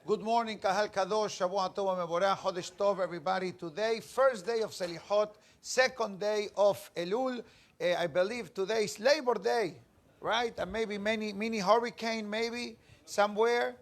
Good morning, Kahal Kadosh, Shavua Tov Mevorah, Chodesh Tov, everybody. Today, first day of Selichot, second day of Elul. I believe today is Labor Day, right? And maybe mini hurricane, maybe somewhere.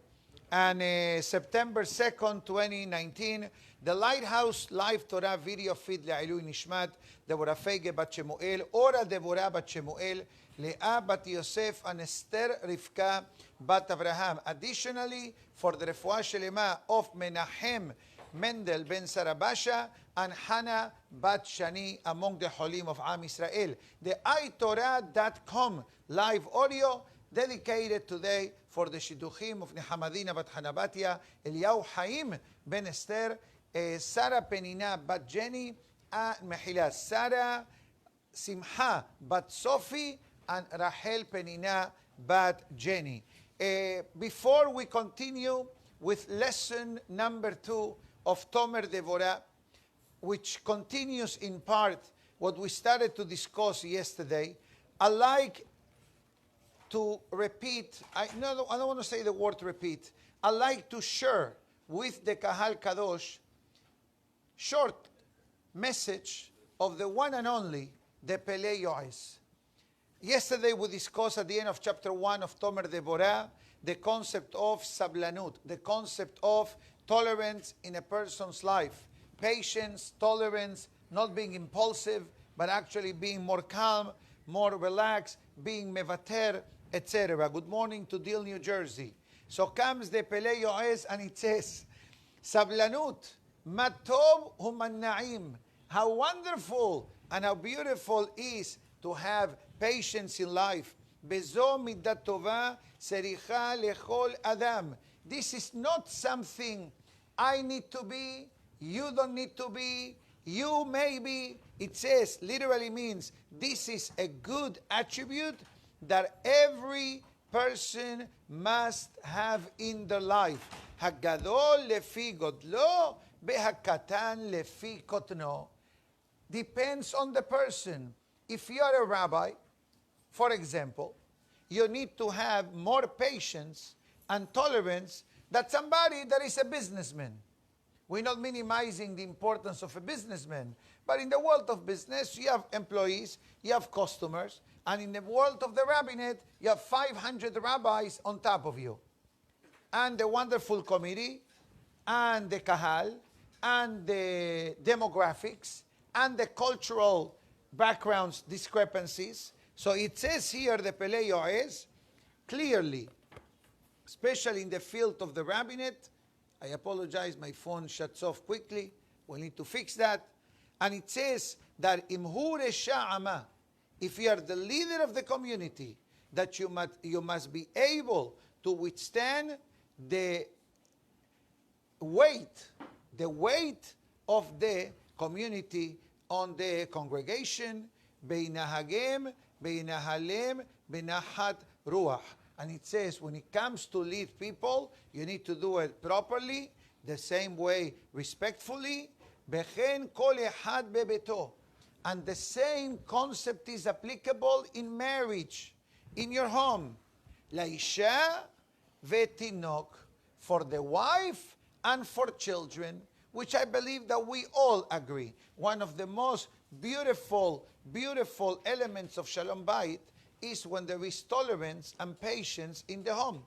And September 2nd, 2019, the Lighthouse Live Torah video feed לעילוי נשמת דבורה פייגה בת שמואל, אורה דבורה בת שמואל, לאה בת יוסף, and Esther Rivka בת אברהם. Additionally, for the רפואה שלמה of Menachem Mendel ben Sarabasha and Hannah bat Shani among the Holim of Am Israel. The iTorah.com live audio dedicated today for the Shidduchim of Nehamadina bat Hanabatia, Eliyahu Haim ben Esther, Sarah Penina bat Jenny, and Mehila Sarah Simcha bat Sophie, and Rachel Penina bat Jenny. Before we continue with lesson number 2 of Tomer Devorah, which continues in part what we started to discuss yesterday, I like to repeat, I don't want to say the word repeat, I like to share with the Kahal Kadosh short message of the one and only, the Pelei Yoes. Yesterday we discussed at the end of chapter 1 of Tomer Devorah the concept of sablanut, the concept of tolerance in a person's life. Patience, tolerance, not being impulsive, but actually being more calm, more relaxed, being mevater, etc. Good morning to Deal, New Jersey. So comes the Pelei Yoes and it says, sablanut, matov human. How wonderful and how beautiful is to have patience in life. Bezo midat tova sericha lechol adam. This is not something I need to be, you don't need to be, you maybe. It says, literally means, this is a good attribute that every person must have in their life. Hagadol lefi godlo, behakatan lefi kotno. Depends on the person. If you are a rabbi, for example, you need to have more patience and tolerance than somebody that is a businessman. We're not minimizing the importance of a businessman, but in the world of business, you have employees, you have customers, and in the world of the rabbinate, you have 500 rabbis on top of you. And the wonderful committee, and the kahal, and the demographics, and the cultural backgrounds discrepancies. So it says here, the Pelei Yoes, clearly, especially in the field of the rabbinate. I apologize, my phone shuts off quickly. We need to fix that. And it says that imhu sha'ama, if you are the leader of the community, that you must be able to withstand the weight of the community on the congregation, beinahagem, beinahalem, beinahat ruach. And it says, when it comes to lead people, you need to do it properly, the same way, respectfully. Bechen kol echad bebeto. And the same concept is applicable in marriage, in your home. Laisha vetinok, for the wife and for children, which I believe that we all agree. One of the most beautiful elements of Shalom Bayit is when there is tolerance and patience in the home.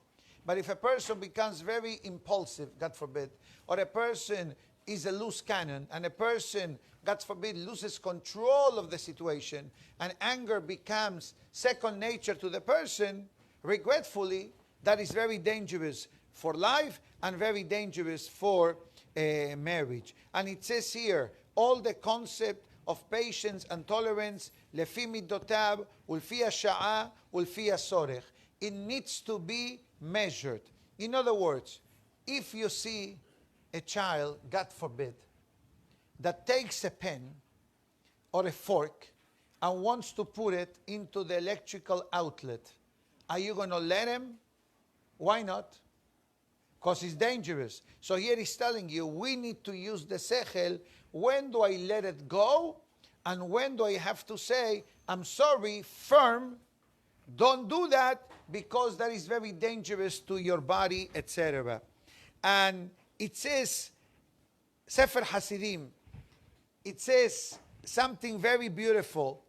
But if a person becomes very impulsive, God forbid, or a person is a loose cannon, and a person, God forbid, loses control of the situation, and anger becomes second nature to the person, regretfully, that is very dangerous for life and very dangerous for marriage. And it says here, all the concept of patience and tolerance, lefi midotab, ulfi sha'a, ulfi sorech. It needs to be measured. In other words, if you see a child, God forbid, that takes a pen or a fork and wants to put it into the electrical outlet, are you going to let him? Why not? Because it's dangerous. So here he's telling you, we need to use the sechel. When do I let it go? And when do I have to say, I'm sorry, firm, don't do that, because that is very dangerous to your body, etc. And it says, Sefer Hasidim, it says something very beautiful.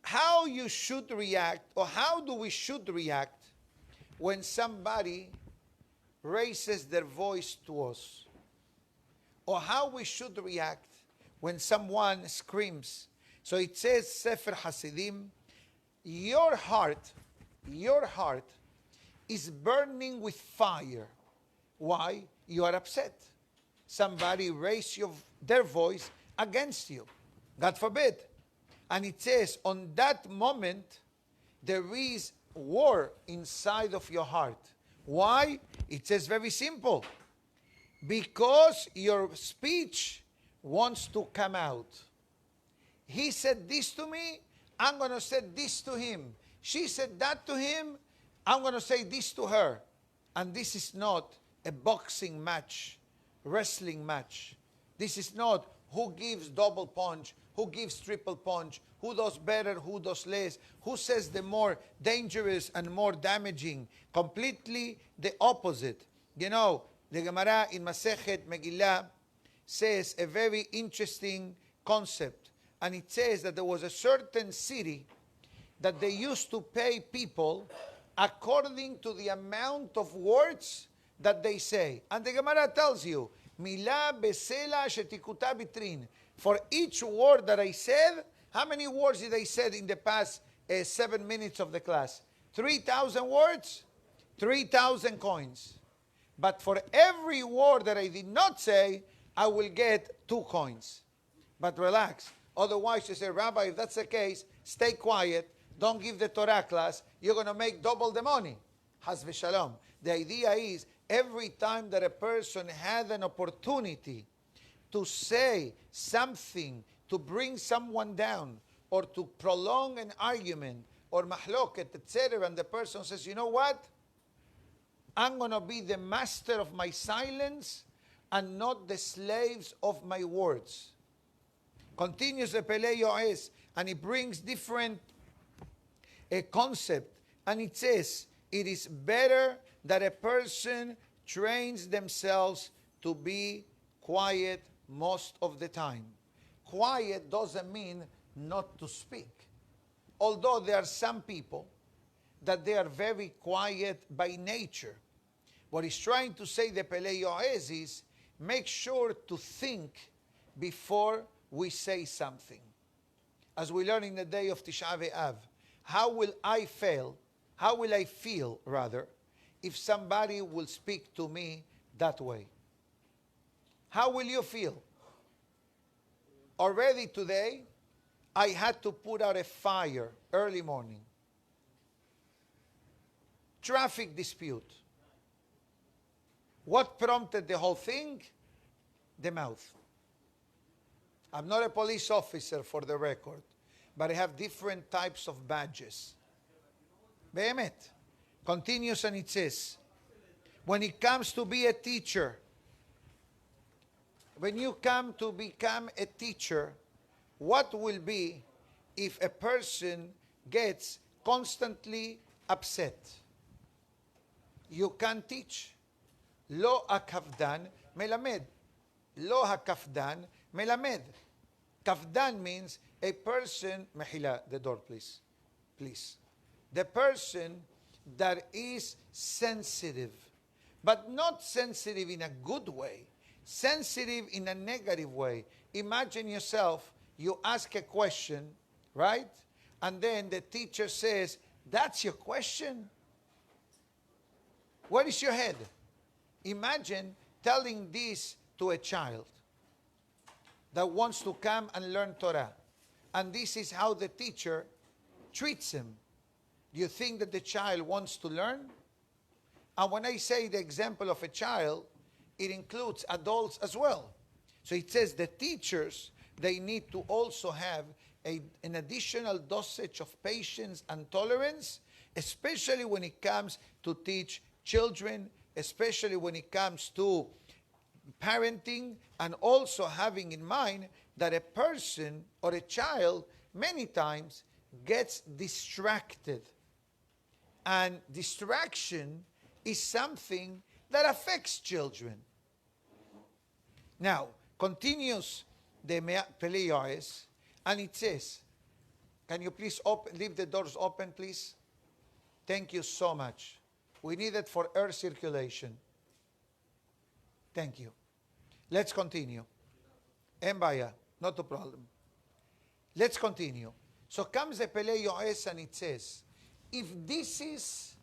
How you should react, or how do we should react when somebody raises their voice to us, or how we should react when someone screams. So it says, Sefer Hasidim, your heart is burning with fire. Why? You are upset. Somebody raised their voice against you. God forbid. And it says, on that moment, there is war inside of your heart. Why? It says very simple. Because your speech wants to come out. He said this to me, I'm going to say this to him. She said that to him, I'm going to say this to her. And this is not a boxing match, wrestling match. This is not who gives double punch, who gives triple punch, who does better, who does less, who says the more dangerous and more damaging. Completely the opposite. You know, the Gemara in Masechet Megillah says a very interesting concept. And it says that there was a certain city that they used to pay people according to the amount of words that they say. And the Gemara tells you, Mila besela shetikuta bitrin. For each word that I said, how many words did I said in the past 7 minutes of the class? 3,000 words, 3,000 coins. But for every word that I did not say, I will get 2 coins. But relax. Otherwise, you say, Rabbi, if that's the case, stay quiet. Don't give the Torah class. You're going to make double the money. Haz v'shalom. The idea is, every time that a person had an opportunity to say something, to bring someone down, or to prolong an argument, or mahloket, etc., and the person says, you know what? I'm going to be the master of my silence and not the slaves of my words. Continues the Pelei Yoez, and he brings different concept, and it says, it is better that a person trains themselves to be quiet most of the time. Quiet doesn't mean not to speak. Although there are some people that they are very quiet by nature. What he's trying to say, the Pelei Yoez, is make sure to think before we say something. As we learn in the day of Tisha B'Av, how will I feel, if somebody will speak to me that way? How will you feel? Already today, I had to put out a fire early morning. Traffic dispute. What prompted the whole thing? The mouth. I'm not a police officer, for the record, but I have different types of badges. Behemet. Continues, and it says, when it comes to be a teacher, when you come to become a teacher, what will be if a person gets constantly upset? You can't teach. Lo hakafdan melamed. Lo hakafdan melamed. Kafdan means a person, Mahila, the door please. Please. The person that is sensitive, but not sensitive in a good way, sensitive in a negative way. Imagine yourself, you ask a question, right? And then the teacher says, that's your question? Where is your head? Imagine telling this to a child that wants to come and learn Torah. And this is how the teacher treats him. Do you think that the child wants to learn? And when I say the example of a child, it includes adults as well. So it says the teachers, they need to also have an additional dosage of patience and tolerance, especially when it comes to teach children, especially when it comes to parenting, and also having in mind that a person or a child many times gets distracted. And distraction is something that affects children. Now, continues the Pelei Yoes, and it says, can you please leave the doors open, please? Thank you so much. We need it for air circulation. Thank you. Let's continue. Embaya, not a problem. Let's continue. So comes the Pelei Yoes and it says, if this is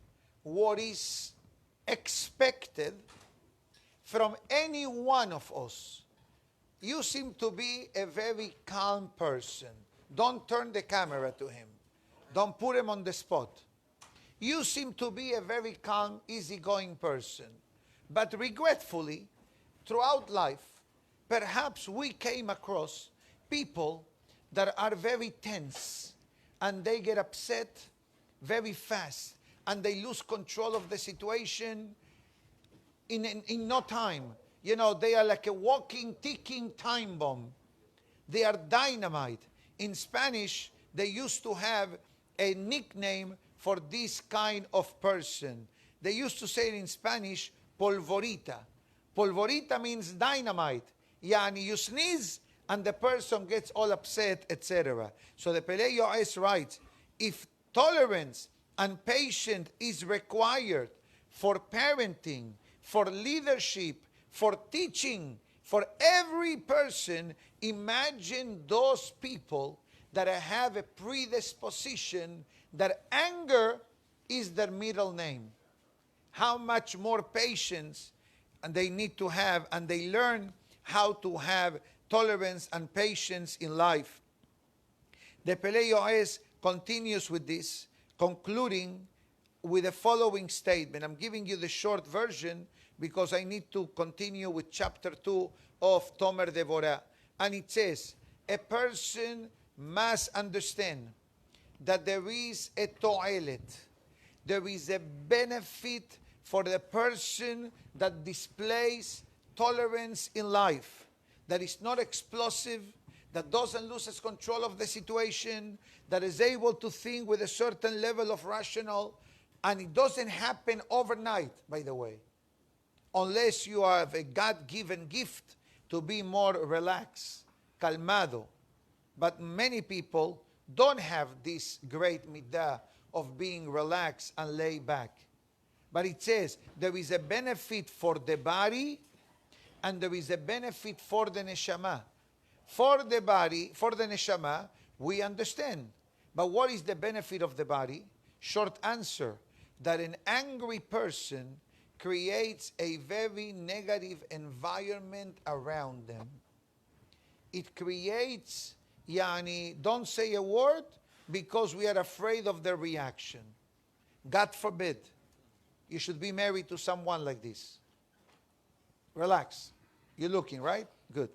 what is expected from any one of us, you seem to be a very calm person. Don't turn the camera to him. Don't put him on the spot. You seem to be a very calm, easygoing person. But regretfully, throughout life, perhaps we came across people that are very tense and they get upset very fast and they lose control of the situation in no time. You know, they are like a walking, ticking time bomb. They are dynamite. In Spanish, they used to have a nickname for this kind of person. They used to say it in Spanish, polvorita. Polvorita means dynamite. Yani you sneeze and the person gets all upset, etc. So the Pelei Yoes writes, if tolerance and patience is required for parenting, for leadership, for teaching, for every person, imagine those people that have a predisposition that anger is their middle name. How much more patience and they need to have, and they learn how to have tolerance and patience in life. The Pelei Yoes continues with this, concluding with the following statement. I'm giving you the short version because I need to continue with chapter 2 of Tomer Devorah. And it says, a person must understand that there is a to'elet, there is a benefit for the person that displays tolerance in life, that is not explosive, that doesn't lose its control of the situation, that is able to think with a certain level of rational, and it doesn't happen overnight, by the way, unless you have a God-given gift to be more relaxed, calmado. But many people don't have this great midah of being relaxed and laid back. But it says there is a benefit for the body and there is a benefit for the neshama. For the body, for the neshama, we understand. But what is the benefit of the body? Short answer, that an angry person creates a very negative environment around them. It creates, don't say a word because we are afraid of the reaction. God forbid. You should be married to someone like this. Relax. You're looking, right? Good.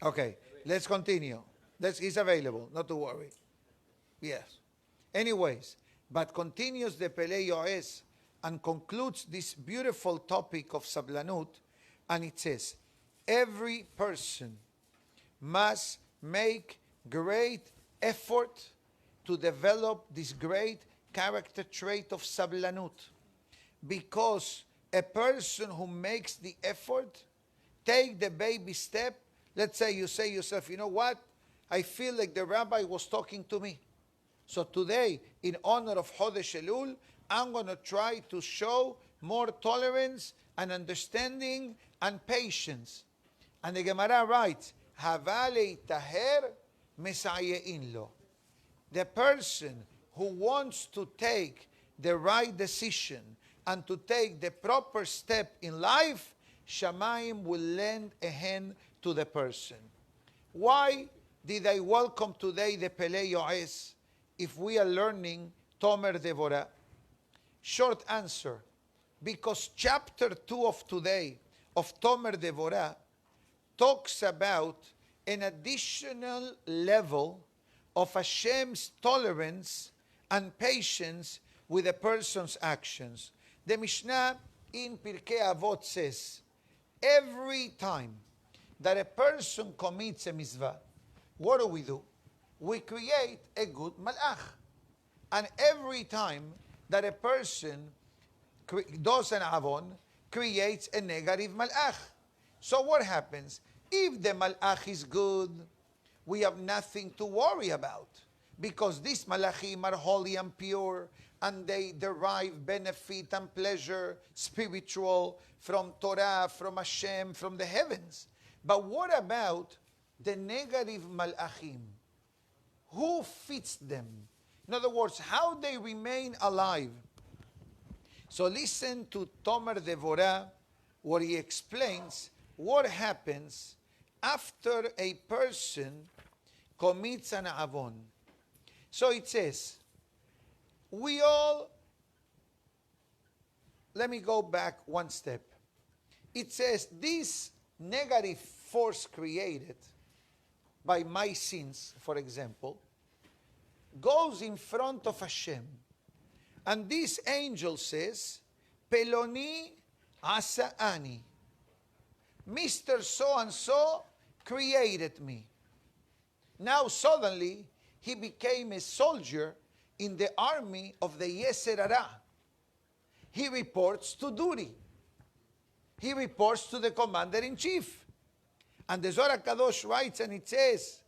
Okay, let's continue. He's available, not to worry. Yes. Anyways, but continues the Pelei Yoes and concludes this beautiful topic of Sablanut, and it says, every person must make great effort to develop this great character trait of Sablanut. Because a person who makes the effort, take the baby step. Let's say you say yourself, you know what? I feel like the rabbi was talking to me. So today, in honor of Chodesh Elul, I'm going to try to show more tolerance and understanding and patience. And the Gemara writes, Havale taher mesayein lo. The person who wants to take the right decision and to take the proper step in life, Shamayim will lend a hand to the person. Why did I welcome today the Pelei Yoes if we are learning Tomer Devorah? Short answer, because chapter 2 of today of Tomer Devorah talks about an additional level of Hashem's tolerance and patience with a person's actions. The Mishnah in Pirkei Avot says, every time that a person commits a mitzvah, what do? We create a good malach. And every time that a person does an avon, creates a negative malach. So what happens? If the malach is good, we have nothing to worry about, because these malachim are holy and pure, and they derive benefit and pleasure, spiritual, from Torah, from Hashem, from the heavens. But what about the negative malachim? Who fits them? In other words, how they remain alive. So listen to Tomer Devorah, where he explains what happens after a person commits an avon. So it says, let me go back one step. It says, this negative force created by my sins, for example, goes in front of Hashem. And this angel says, Peloni Asa'ani. Mr. So-and-so created me. Now suddenly, he became a soldier in the army of the Yetzer Hara. He reports to duty. He reports to the commander-in-chief. And the Zohar Kadosh writes, and it says,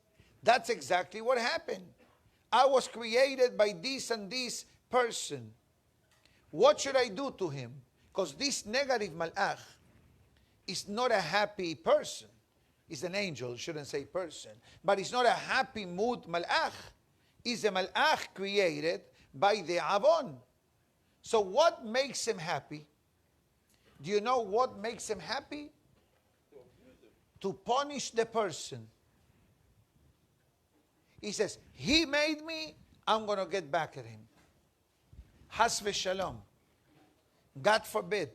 that's exactly what happened. I was created by this and this person. What should I do to him? Because this negative malach is not a happy person. It's an angel, shouldn't say person. But it's not a happy mood malach. It's a malach created by the avon. So what makes him happy? Do you know what makes him happy? To punish the person. He says, he made me, I'm going to get back at him. Has v'shalom. God forbid.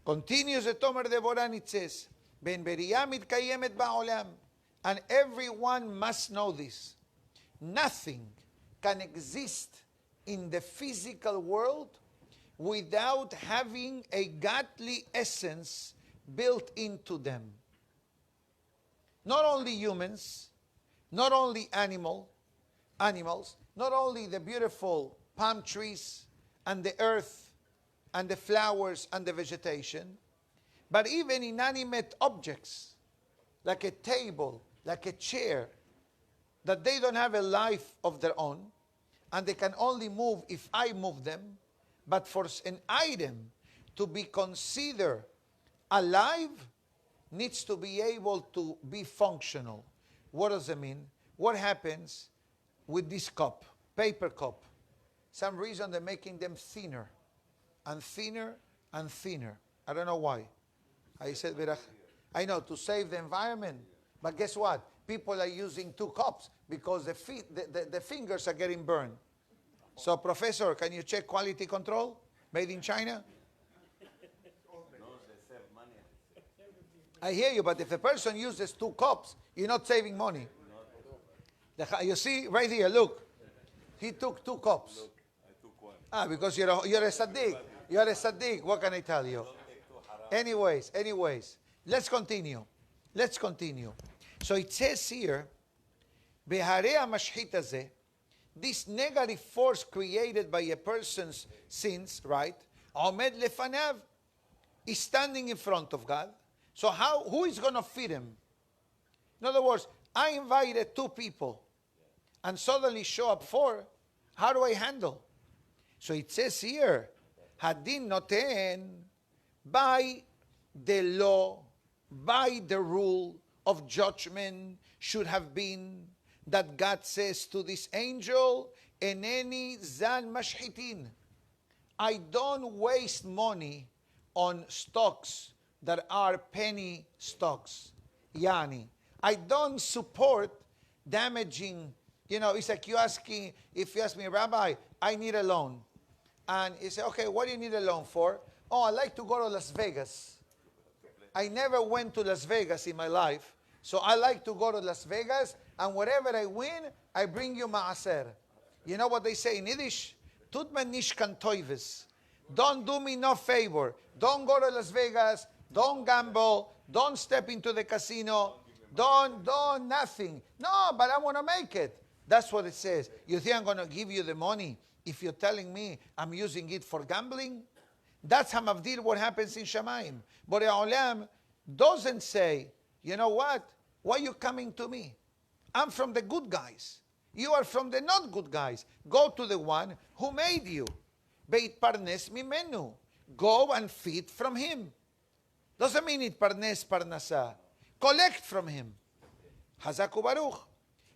Continues the Tomer Devorah, and it says, Ben beriyah mitkayemet ba'olam. And everyone must know this. Nothing can exist in the physical world without having a godly essence built into them. Not only humans, not only animals, not only the beautiful palm trees and the earth and the flowers and the vegetation, but even inanimate objects like a table, like a chair, that they don't have a life of their own, and they can only move if I move them. But for an item to be considered alive, needs to be able to be functional. What does it mean? What happens with this cup, paper cup? Some reason they're making them thinner and thinner and thinner. I don't know why. I said, I know, to save the environment. But guess what? People are using 2 cups because the fingers are getting burned. So, Professor, can you check quality control? Made in China? I hear you, but if a person uses 2 cups, you're not saving money. You see, right here, look. He took 2 cups. Look, I took 1. Because you're a tzaddik. You're a tzaddik. What can I tell you? Anyways, let's continue. So it says here, Beharei mashchit hazeh, this negative force created by a person's sins, right? Omed lefanav, is standing in front of God. So who is going to feed him? In other words, I invited 2 people and suddenly show up 4. How do I handle? So it says here, Hadin noten, by the law, by the rule of judgment, should have been that God says to this angel, Eneni zan mashchitin, I don't waste money on stocks that are penny stocks. Yani, I don't support damaging, it's like if you ask me, Rabbi, I need a loan. And you say, okay, what do you need a loan for? Oh, I like to go to Las Vegas. I never went to Las Vegas in my life. So I like to go to Las Vegas, and whatever I win, I bring you ma'aser. You know what they say in Yiddish? Tut me nish kan toives. Don't do me no favor. Don't go to Las Vegas. Don't gamble. Don't step into the casino. Don't nothing. No, but I want to make it. That's what it says. You think I'm going to give you the money if you're telling me I'm using it for gambling? That's Hamavdil, what happens in Shamayim. Borei Olam doesn't say, you know what? Why are you coming to me? I'm from the good guys. You are from the not good guys. Go to the one who made you. Beit parnes mimenu. Go and feed from him. Doesn't mean it parnes parnasa. Collect from him. Hazak ubaruch.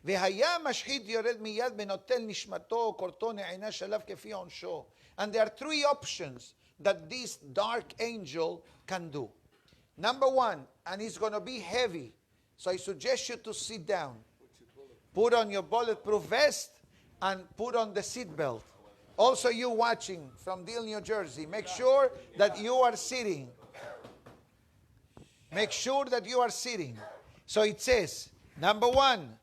והיה משחית יורד מיד ונוטל נשמתו, קורתו נענש עליו כפי עונשו. And there are three options that this dark angel can do. Number one, and it's going to be heavy, so I suggest you to sit down. Put on your bulletproof vest and put on the seat belt. Also you watching from Deal, New Jersey, make sure that you are sitting. Make sure that you are sitting. So it says, number one,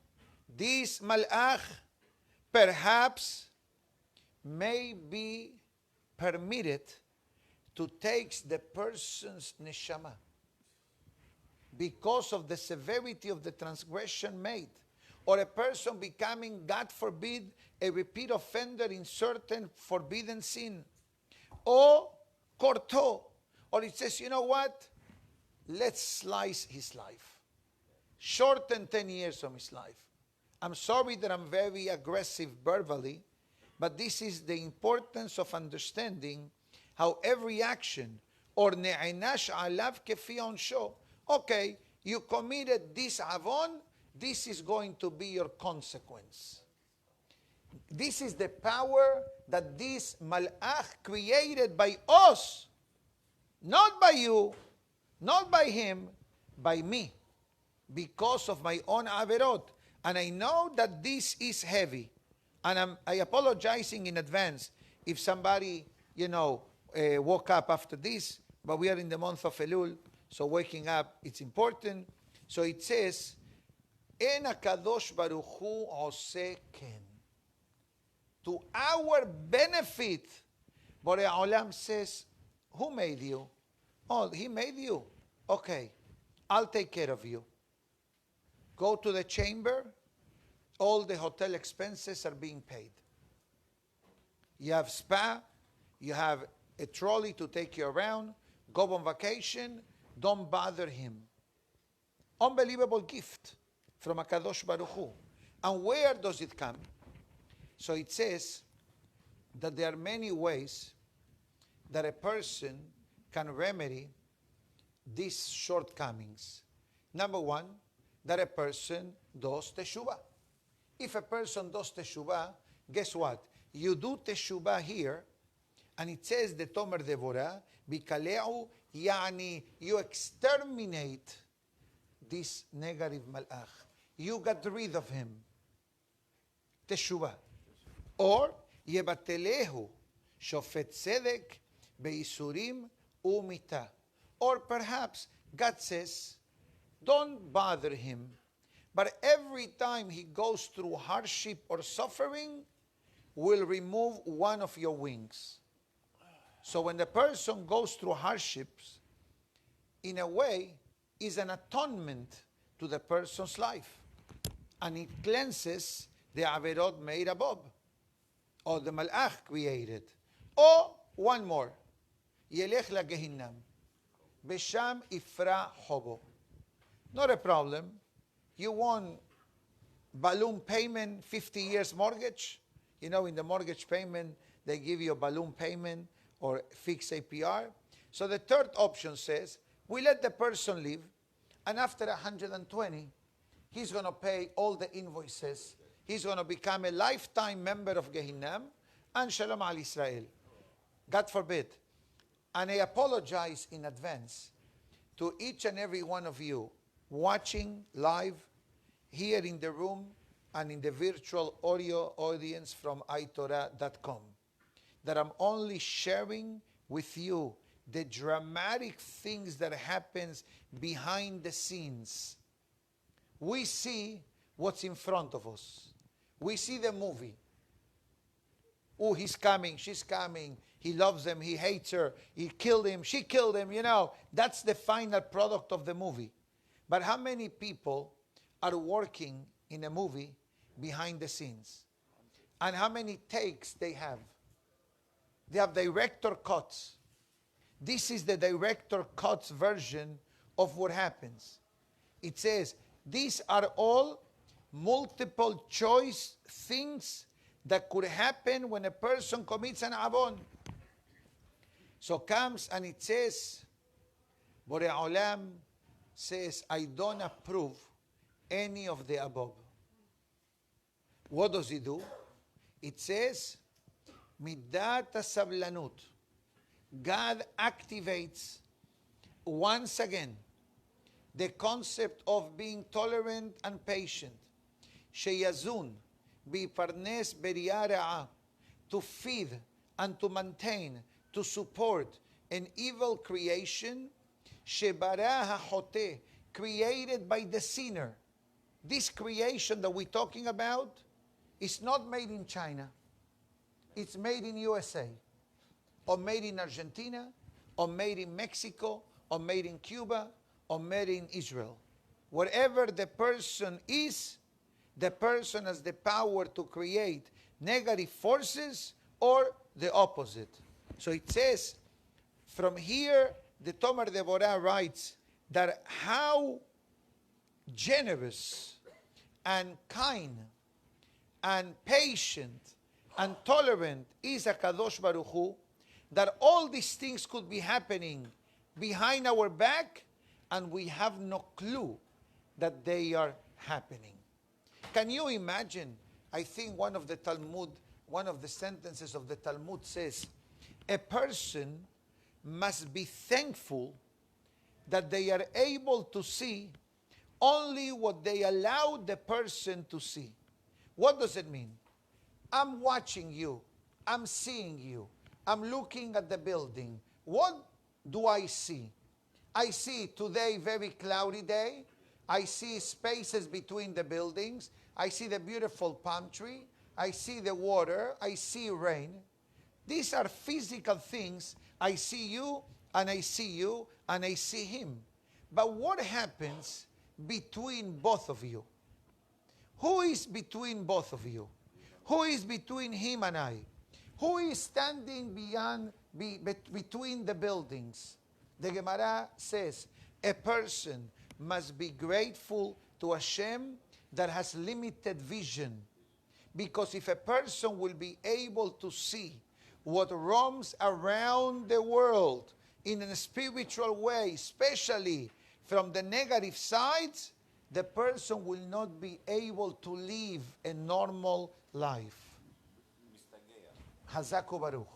this malach perhaps may be permitted to take the person's neshama because of the severity of the transgression made, or a person becoming, God forbid, a repeat offender in certain forbidden sin, or korto, or it says, you know what, let's slice his life, shorten 10 years of his life. I'm sorry that I'm very aggressive verbally, but this is the importance of understanding how every action, or ne'inash alav kefi onsho, okay, you committed this avon, this is going to be your consequence. This is the power that this malach created by us, not by you, not by him, by me, because of my own averot. And I know that this is heavy. And I apologizing in advance if somebody, woke up after this. But we are in the month of Elul, so waking up, it's important. So it says, En HaKadosh Baruch Hu Oseh Ken. To our benefit, Borei Olam says, who made you? Oh, he made you. Okay, I'll take care of you. Go to the chamber. All the hotel expenses are being paid. You have spa. You have a trolley to take you around. Go on vacation. Don't bother him. Unbelievable gift from HaKadosh Baruch Hu. And where does it come? So it says that there are many ways that a person can remedy these shortcomings. Number one, that a person does teshuvah. If a person does teshuvah, guess what? You do teshuvah here, and it says the Tomer Devorah, bikaleu, yani you exterminate this negative malach. You got rid of him. Teshuvah. Or, yebatelehu, shofet tzedek, beisurim umita. Or perhaps God says, don't bother him. But every time he goes through hardship or suffering, we'll remove one of your wings. So when the person goes through hardships, in a way, is an atonement to the person's life. And it cleanses the averot made above, or the malach created. Or, one more, Yelech la Gehinnam, Besham ifra hobo. Not a problem. You want balloon payment, 50 years mortgage. In the mortgage payment, they give you a balloon payment or fixed APR. So the third option says, we let the person live, and after 120, he's going to pay all the invoices. He's going to become a lifetime member of Gehinnam, and Shalom al Israel. God forbid. And I apologize in advance to each and every one of you watching live here in the room and in the virtual audio audience from iTorah.com, that I'm only sharing with you the dramatic things that happens behind the scenes. We see what's in front of us. We see the movie. Oh, he's coming, she's coming. He loves them, he hates her, he killed him, she killed him, That's the final product of the movie. But how many people are working in a movie behind the scenes? And how many takes they have? They have director cuts. This is the director cut's version of what happens. It says, these are all multiple choice things that could happen when a person commits an avon. So comes and it says, Borei Olam says, I don't approve any of the above. What does he do? It says, Midat sablanut. God activates once again the concept of being tolerant and patient. Sheyazun biparnes beriah ra'ah, to feed and to maintain, to support an evil creation, shebara ha'choteh, created by the sinner. This creation that we're talking about is not made in China. It's made in USA, or made in Argentina, or made in Mexico, or made in Cuba, or made in Israel. Wherever the person is, the person has the power to create negative forces or the opposite. So it says, from here, the Tomer Deborah writes that how generous and kind and patient and tolerant is HaKadosh Baruch Hu, that all these things could be happening behind our back and we have no clue that they are happening. Can you imagine? I think one of the sentences of the Talmud says, a person must be thankful that they are able to see only what they allow the person to see. What does it mean? I'm watching you. I'm seeing you. I'm looking at the building. What do I see? I see today very cloudy day. I see spaces between the buildings. I see the beautiful palm tree. I see the water. I see rain. These are physical things. I see you, and I see you, and I see him. But what happens between both of you? Who is between both of you? Who is between him and I? Who is standing between the buildings? The Gemara says, a person must be grateful to Hashem that has limited vision. Because if a person will be able to see what roams around the world in a spiritual way, especially from the negative sides, the person will not be able to live a normal life. Hazaku Baruch.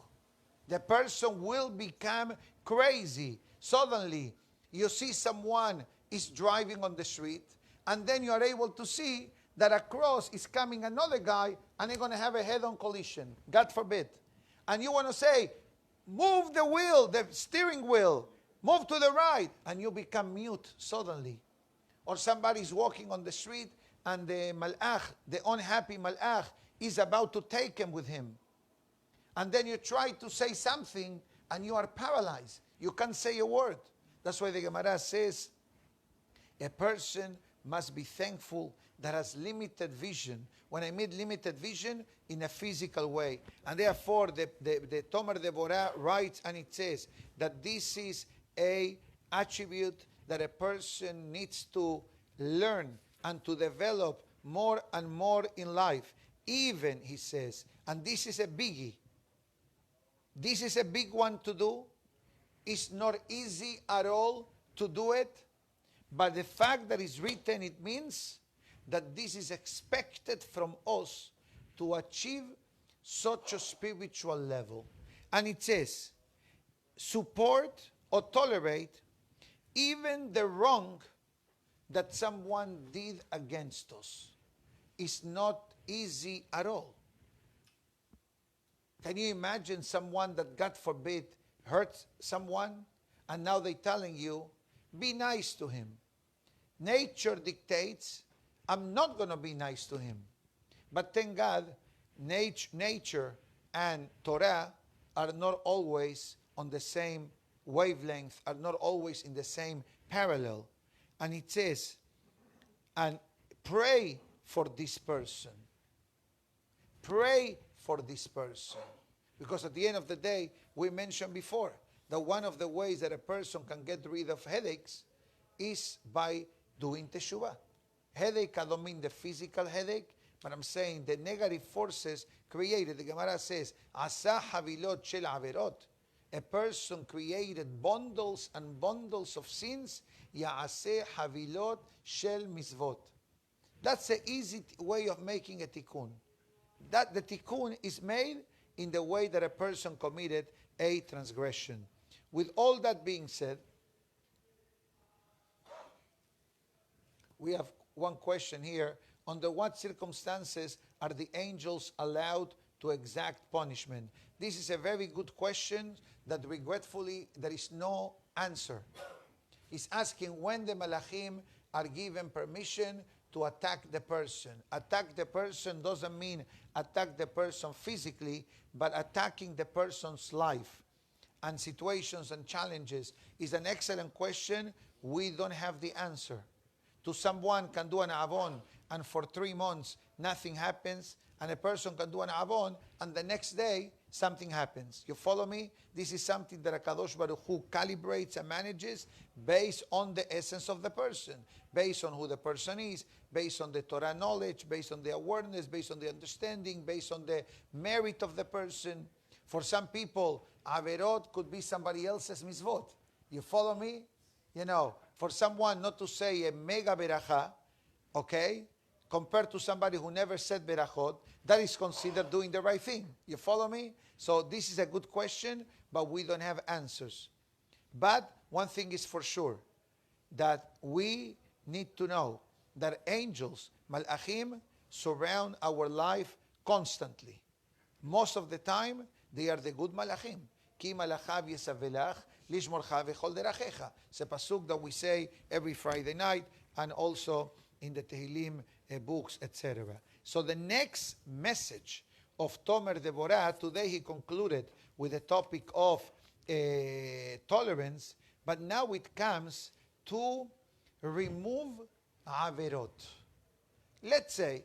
The person will become crazy. Suddenly, you see someone is driving on the street, and then you are able to see that across is coming another guy, and they're going to have a head-on collision. God forbid. And you want to say, move the wheel, the steering wheel, move to the right, and you become mute suddenly. Or somebody's walking on the street, and the malach, the unhappy malach, is about to take him with him. And then you try to say something, and you are paralyzed. You can't say a word. That's why the Gemara says, a person must be thankful that has limited vision. When I mean limited vision, in a physical way. And therefore, the Tomer Deborah writes, and it says that this is a attribute that a person needs to learn and to develop more and more in life. Even, he says, and this is a biggie. This is a big one to do. It's not easy at all to do it. But the fact that it's written, it means that this is expected from us to achieve such a spiritual level. And it says, support or tolerate even the wrong that someone did against us. Is not easy at all. Can you imagine someone that, God forbid, hurt someone, and now they're telling you, be nice to him. Nature dictates, I'm not going to be nice to him. But thank God, nature and Torah are not always on the same wavelength, are not always in the same parallel. And it says, and pray for this person. Pray for this person. Because at the end of the day, we mentioned before, that one of the ways that a person can get rid of headaches is by doing teshuvah. Headache, I don't mean the physical headache, but I'm saying the negative forces created. The Gemara says, Asa havilot shel averot. A person created bundles and bundles of sins. Ya'aseh havilot shel misvot. That's the easy way of making a tikkun. That the tikkun is made in the way that a person committed a transgression. With all that being said, we have one question here. Under what circumstances are the angels allowed to exact punishment? This is a very good question that regretfully there is no answer. He's asking when the malachim are given permission to attack the person. Attack the person doesn't mean attack the person physically, but attacking the person's life and situations and challenges is an excellent question. We don't have the answer. To someone can do an avon and for 3 months nothing happens, and a person can do an avon and the next day something happens. You follow me? This is something that HaKadosh Baruch Hu calibrates and manages based on the essence of the person, based on who the person is, based on the Torah knowledge, based on the awareness, based on the understanding, based on the merit of the person. For some people, averot could be somebody else's misvot. You follow me? You know, for someone not to say a mega beracha, okay, compared to somebody who never said berachot, that is considered doing the right thing. You follow me? So this is a good question, but we don't have answers. But one thing is for sure, that we need to know that angels, malachim, surround our life constantly. Most of the time, they are the good malachim. Ki malachav yesavelach lishmorcha v'chol derachecha. It's a pasuk that we say every Friday night and also in the Tehillim books, etc. So the next message of Tomer Devorah, today he concluded with the topic of tolerance, but now it comes to remove averot. Let's say,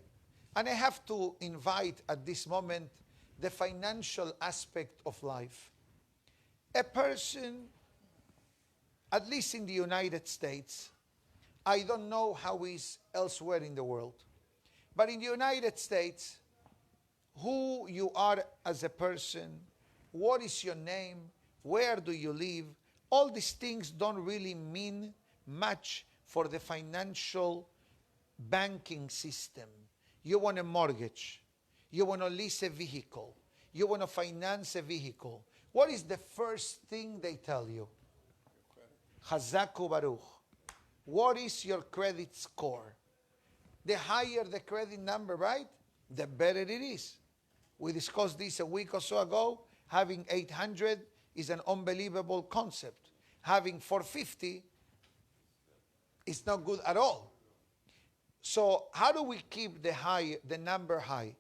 and I have to invite at this moment the financial aspect of life. A person, at least in the United States, I don't know how it is elsewhere in the world, but in the United States, who you are as a person, what is your name, where do you live, all these things don't really mean much for the financial banking system. You want a mortgage, you want to lease a vehicle, you want to finance a vehicle. What is the first thing they tell you? Chazaku Baruch. What is your credit score? The higher the credit number, right, the better it is. We discussed this a week or so ago. Having 800 is an unbelievable concept. Having 450 is not good at all. So how do we keep the number high?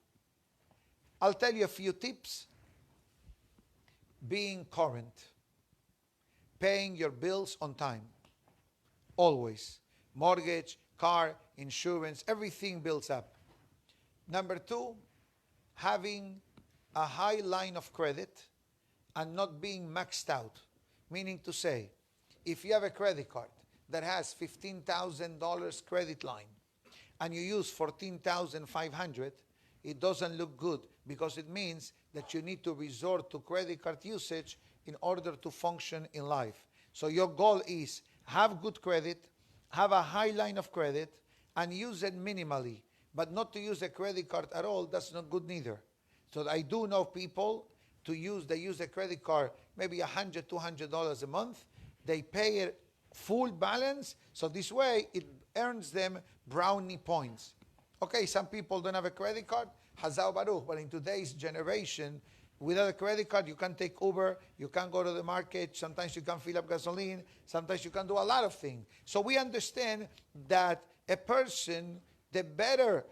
I'll tell you a few tips. Being current. Paying your bills on time. Always. Mortgage, car, insurance, everything builds up. Number 2, having a high line of credit and not being maxed out. Meaning to say, if you have a credit card that has $15,000 credit line and you use $14,500, it doesn't look good because it means that you need to resort to credit card usage in order to function in life. So your goal is have good credit, have a high line of credit, and use it minimally. But not to use a credit card at all, that's not good neither. So I do know people they use a credit card maybe $100, $200 a month. They pay it full balance, so this way it earns them brownie points. Okay, some people don't have a credit card, Hazau Baruch, but in today's generation, without a credit card, you can take Uber, you can go to the market, sometimes you can fill up gasoline, sometimes you can do a lot of things. So we understand that a person, the better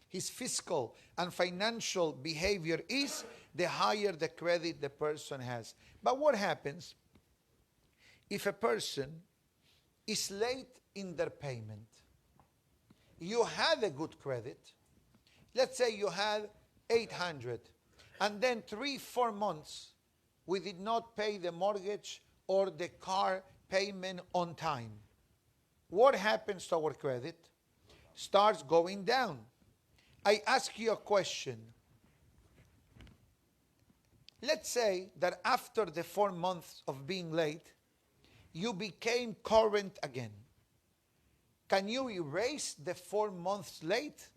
his fiscal and financial behavior is, the higher the credit the person has. But what happens if a person is late in their payment? You had a good credit. Let's say you had 800, and then 3-4 months we did not pay the mortgage or the car payment on time. What happens to our credit? Starts going down. I ask you a question. Let's say that after the 4 months of being late, you became current again. Can you erase the 4 months late?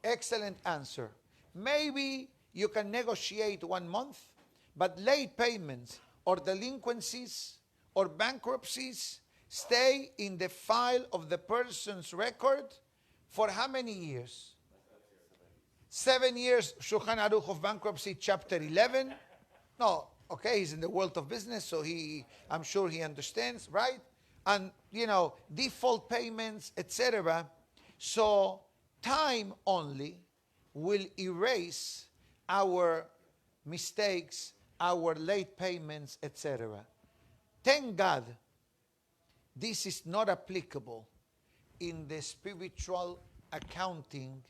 Excellent answer. Maybe you can negotiate 1 month, but late payments or delinquencies or bankruptcies stay in the file of the person's record for how many years? 7 years, Shulchan Aruch of Bankruptcy, chapter 11. No, okay, he's in the world of business, so I'm sure he understands, right? And, default payments, etc. So time only will erase our mistakes, our late payments, etc. Thank God this is not applicable in the spiritual accounting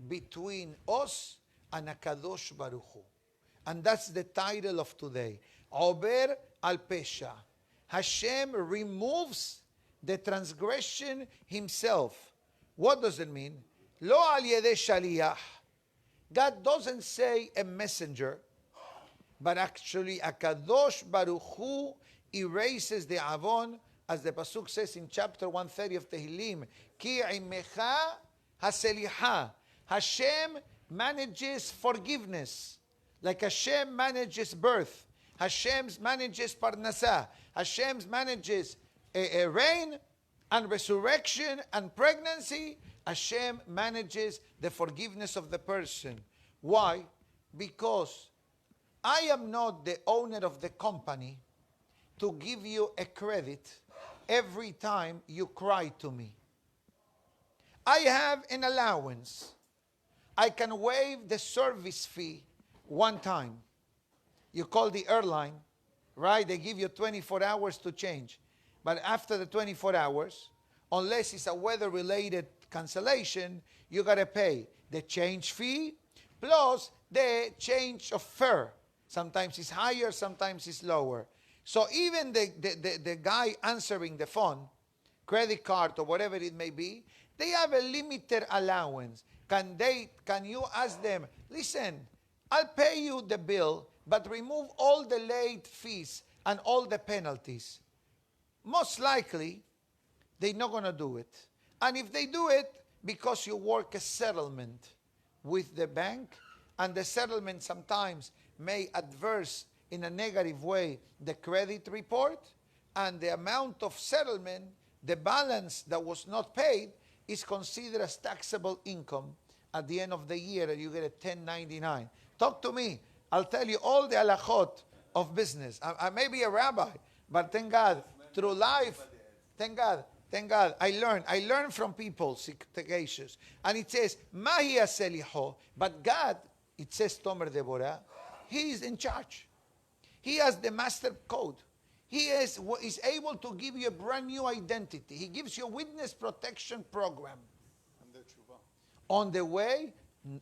between us and HaKadosh Baruch Hu. And that's the title of today. Ober al Pesha. Hashem removes the transgression himself. What does it mean? Lo al yedei shaliach. God doesn't say a messenger, but actually HaKadosh Baruch Hu erases the avon, as the pasuk says in chapter 130 of Tehillim, Ki imecha haselicha. Hashem manages forgiveness, like Hashem manages birth. Hashem manages parnasah. Hashem manages a rain and resurrection and pregnancy. Hashem manages the forgiveness of the person. Why? Because I am not the owner of the company to give you a credit every time you cry to me. I have an allowance. I can waive the service fee 1 time. You call the airline, right? They give you 24 hours to change. But after the 24 hours, unless it's a weather-related cancellation, you got to pay the change fee plus the change of fare. Sometimes it's higher, sometimes it's lower. So even the guy answering the phone, credit card or whatever it may be, they have a limited allowance. Can you ask them, listen, I'll pay you the bill, but remove all the late fees and all the penalties? Most likely, they're not going to do it. And if they do it, because you work a settlement with the bank, and the settlement sometimes may adverse in a negative way the credit report, and the amount of settlement, the balance that was not paid, is considered as taxable income at the end of the year, and you get a 1099. Talk to me. I'll tell you all the halachot of business. I may be a rabbi, but thank God, through life, thank God, I learn from people, sagacious. And it says, Mahi aseliho, but God, it says, Tomer Deborah, He is in charge. He has the master code. He is able to give you a brand new identity. He gives you a witness protection program. On the way,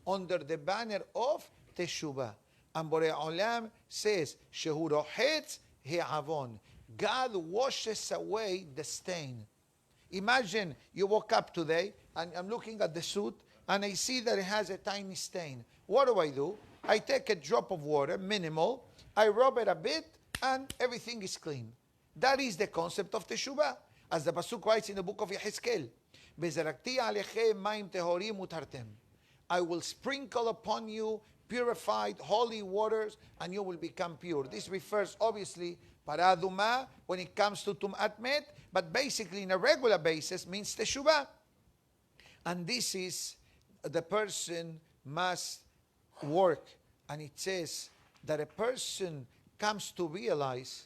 under the banner of Teshuvah. And Borei Olam says, Shehu rohetz he'avon. God washes away the stain. Imagine you woke up today, and I'm looking at the suit, and I see that it has a tiny stain. What do? I take a drop of water, minimal, I rub it a bit, and everything is clean. That is the concept of Teshuvah. As the Pasuk writes in the book of Yehezkel, Bezarakti alechem maim tehorim utartem. I will sprinkle upon you purified holy waters, and you will become pure. This refers obviously paraduma when it comes to tum'at met, but basically in a regular basis means teshuvah. And this is the person must work. And it says that a person comes to realize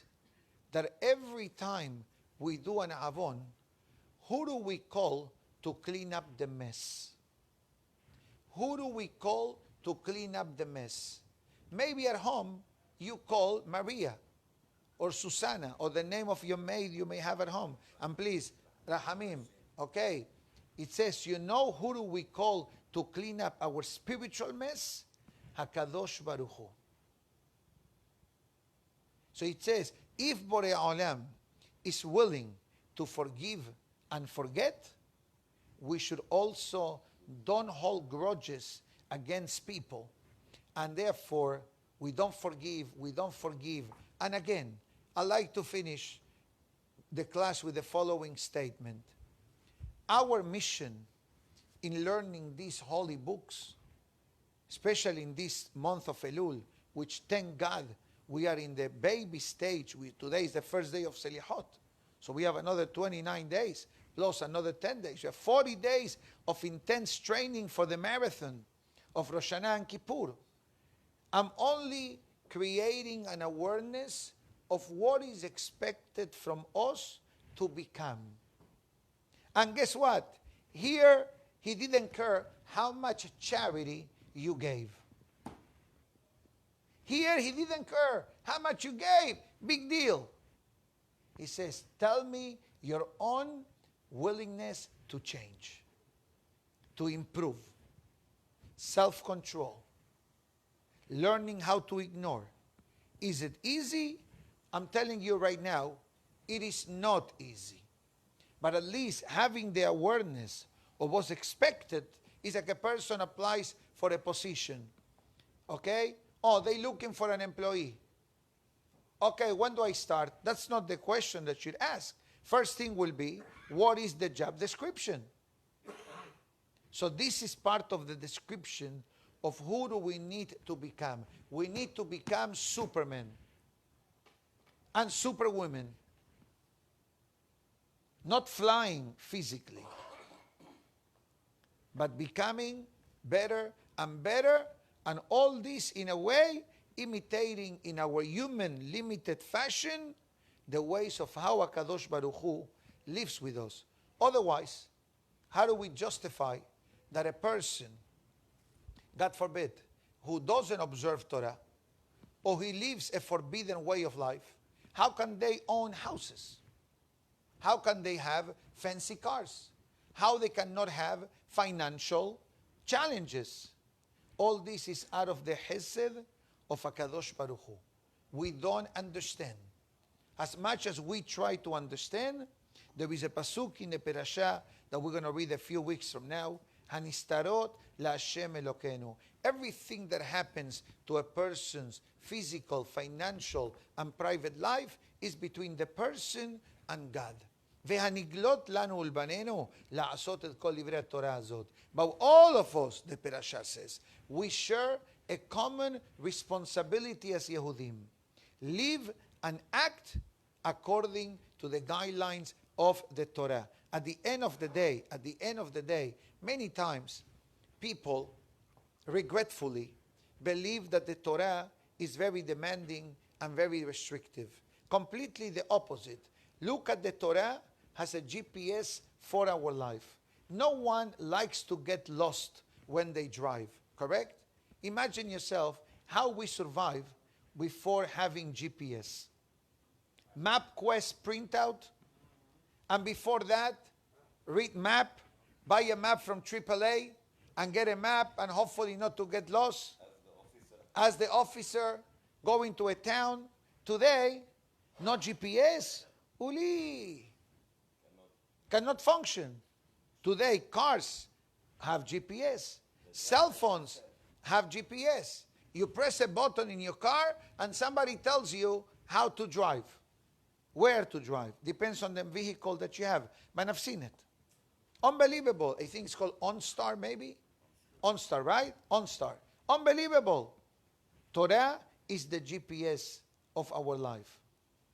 that every time we do an avon, who do we call to clean up the mess? Who do we call to clean up the mess? Maybe at home you call Maria or Susanna or the name of your maid you may have at home. And please, Rahamim, okay? It says, you know who do we call to clean up our spiritual mess? HaKadosh Baruch Hu. So it says, if Borei Olam is willing to forgive and forget, we should also don't hold grudges against people. And therefore, we don't forgive. And again, I like to finish the class with the following statement. Our mission in learning these holy books, especially in this month of Elul, which thank God we are in the baby stage. Today is the first day of Selihot. So we have another 29 days, plus another 10 days. We have 40 days of intense training for the marathon of Rosh Hashanah and Kippur. I'm only creating an awareness of what is expected from us to become. And guess what? Here, he didn't care how much charity you gave. Here, he didn't care how much you gave. Big deal. He says, tell me your own willingness to change, to improve, self-control, learning how to ignore. Is it easy? I'm telling you right now, it is not easy. But at least having the awareness of what's expected is like a person applies for a position. Okay? Oh, they're looking for an employee. Okay, when do I start? That's not the question that you should ask. First thing will be, what is the job description? So this is part of the description of who do we need to become. We need to become supermen and superwomen. Not flying physically, but becoming better and better, and all this in a way imitating in our human limited fashion the ways of how HaKadosh Baruch Hu lives with us. Otherwise, how do we justify that a person, God forbid, who doesn't observe Torah, or he lives a forbidden way of life, how can they own houses? How can they have fancy cars? How they cannot have financial challenges? All this is out of the Hesed of HaKadosh Baruch Hu. We don't understand. As much as we try to understand, there is a pasuk in the Perashah that we're going to read a few weeks from now. Hanistarot LaHashem Elokeinu. Everything that happens to a person's physical, financial, and private life is between the person and God. והנגלות לנו ולבנינו לעשות את כל דברי התורה הזאת. But all of us, the Perashah says, we share a common responsibility as Yehudim. Live and act according to the guidelines of the Torah. At the end of the day, many times people regretfully believe that the Torah is very demanding and very restrictive. Completely the opposite. Look at the Torah has a GPS for our life. No one likes to get lost when they drive, correct? Imagine yourself how we survive before having GPS. MapQuest printout, and before that, read map, buy a map from AAA, and get a map, and hopefully not to get lost. As the officer going to a town. Today, no GPS. Uli. Cannot function. Today, cars have GPS. Cell phones have GPS. You press a button in your car and somebody tells you how to drive. Where to drive. Depends on the vehicle that you have. But I've seen it. Unbelievable. I think it's called OnStar maybe. OnStar, right? OnStar. Unbelievable. Torah is the GPS of our life.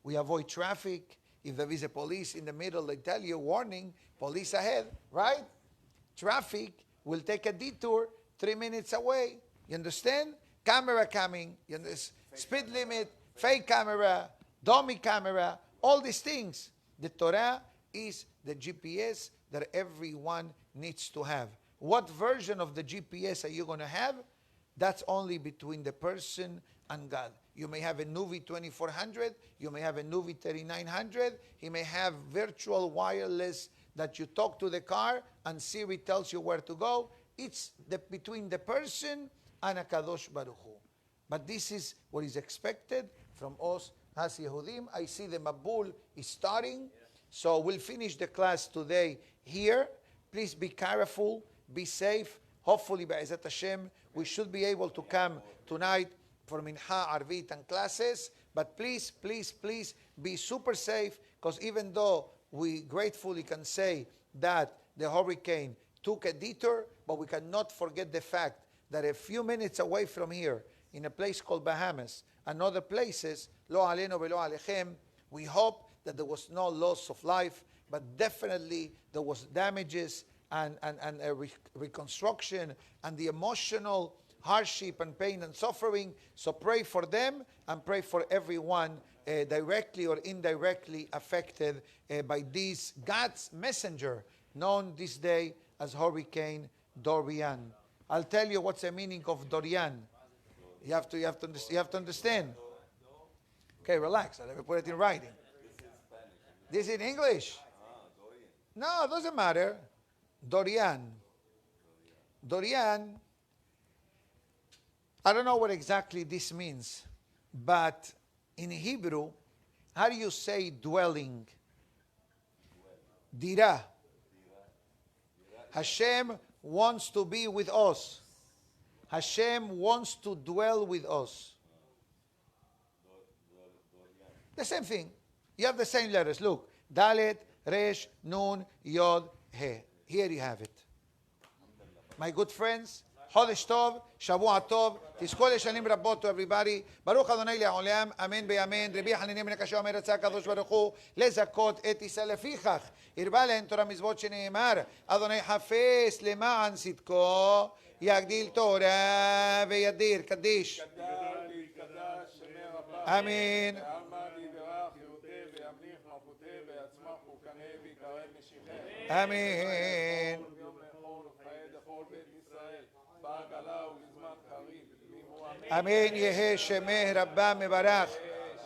We avoid traffic. If there is a police in the middle, they tell you, warning, police ahead, right? Traffic will take a detour 3 minutes away. You understand? Camera coming, you understand? Speed limit, fake camera, dummy camera, all these things. The Torah is the GPS that everyone needs to have. What version of the GPS are you going to have? That's only between the person and God. You may have a Nuvi 2400, you may have a Nuvi 3900, he may have virtual wireless that you talk to the car and Siri tells you where to go. It's between the person and HaKadosh Baruch Hu. But this is what is expected from us Has Yehudim. I see the Mabul is starting. So we'll finish the class today here. Please be careful, be safe. Hopefully, Be'ezat Hashem, we should be able to come tonight for Minha, Arvit, and classes. But please, please, please be super safe, because even though we gratefully can say that the hurricane took a detour, but we cannot forget the fact that a few minutes away from here, in a place called Bahamas, and other places, Lo Aleno Velo Alechem, we hope that there was no loss of life, but definitely there was damages and a reconstruction and the emotional hardship and pain and suffering. So pray for them and pray for everyone directly or indirectly affected by this God's messenger, known this day as Hurricane Dorian. I'll tell you what's the meaning of Dorian. You have to understand. Okay, relax. Let me put it in writing. This is in English. No, it doesn't matter. Dorian. Dorian, I don't know what exactly this means, but in Hebrew, how do you say dwelling? Dira. Hashem wants to be with us. Hashem wants to dwell with us. The same thing. You have the same letters. Look. Dalet, Resh, Nun, Yod, He. Here you have it. My good friends, Chodesh Tov, Shavua Tov, תזכו לשנים רבות to everybody. ברוך אדוני לעולם, אמן באמן. רבי חנינא בן הקשיא אומר, רצה הקדוש ברוך הוא לזכות את ישראל. לפיכך הרבה להן תורה מצוות שנאמר, אדוני חפש למען צדקו, יגדיל תורה וידיר. קדיש. אמן. אמן. אמן. יהא שמי רבה מברך,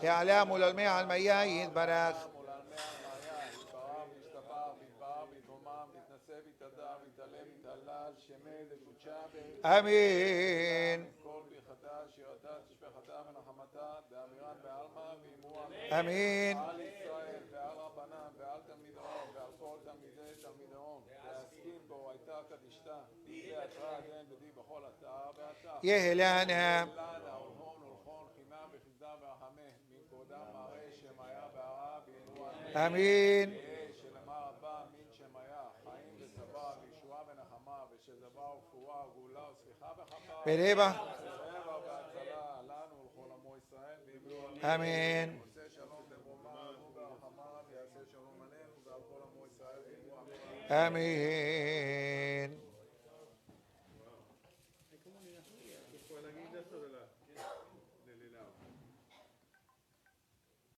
יעלה מול עולמי עלמיה יתברך. אמן. אמן. יהא לנו אמן. ברבע אמן. אמן.